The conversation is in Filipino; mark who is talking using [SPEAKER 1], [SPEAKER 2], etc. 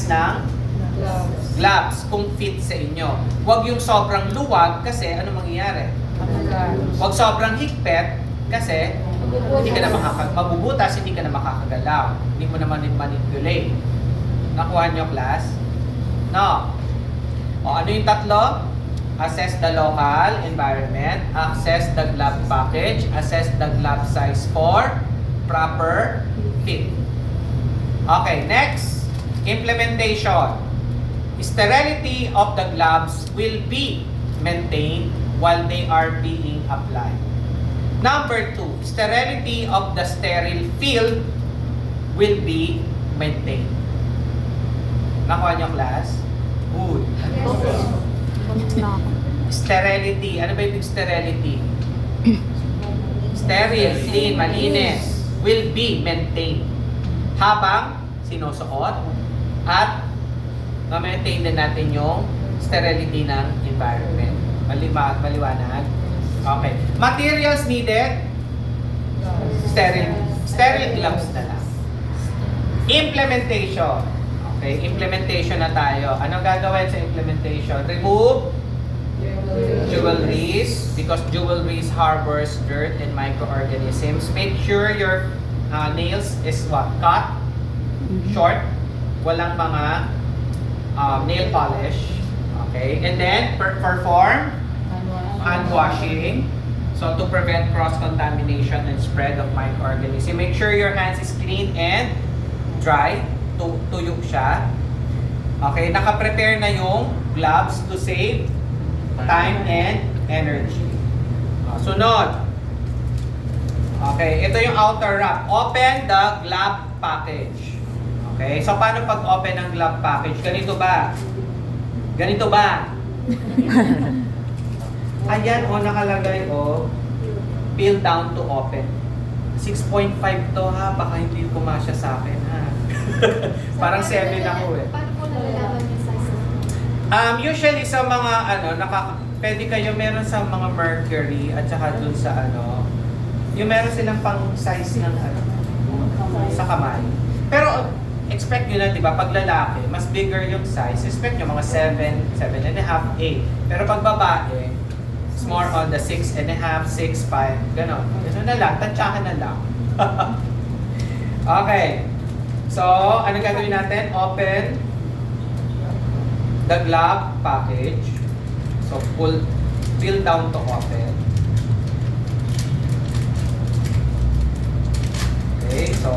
[SPEAKER 1] ng gloves kung fit sa inyo. Huwag yung sobrang luwag kasi ano mangyayari? Huwag sobrang higpit kasi hindi ka na mabubutas, hindi ka na makakagalaw. Hindi mo naman manipulate. Nakuha nyo, class? No. O ano yung tatlo? Assess the local environment, access the glove package, assess the glove size for proper fit. Okay, next, implementation. Sterility of the gloves will be maintained while they are being applied. Number 2, sterility of the sterile field will be maintained. Nakuha niyo, class? Good. Sterility. Ano ba yung sterility? Sterile, clean, malinis. Will be maintained. Habang sinusuot at ma-maintain din natin yung sterility ng environment. Maliwanag? Okay. Materials needed? Sterile gloves na lang. Implementation. Okay, implementation na tayo. Anong gagawin sa implementation? Remove jewelries because jewelries harbors dirt and microorganisms. Make sure your nails is what? Cut, short, walang mga nail polish. Okay, and then perform hand washing. So to prevent cross-contamination and spread of microorganisms. Make sure your hands is clean and dry. Tuyo siya. Okay, naka-prepare na yung gloves to save time and energy. Sunod. Okay, ito yung outer wrap. Open the glove package. Okay, so paano pag open ng glove package? Ganito ba? Ganito ba? Ayan, nakalagay, peel down to open. 6.5 to ha, baka hindi pumasya sa akin ha. Parang 7 ako eh.
[SPEAKER 2] Paano po nalalaman yung size?
[SPEAKER 1] Usually sa mga pwede kayo meron sa mga Mercury at saka dun sa yung meron silang pang size ng sa kamay. Pero expect nyo na, di ba, pag lalaki, mas bigger yung size. Expect nyo mga 7, 7.5, 8. Pero pag babae, it's more on the 6.5, 6.5, gano'n. Gano'n na lang, tansyahan na lang. Okay. So, ano gagawin natin? Open the glove package. So, peel down to open. Okay, so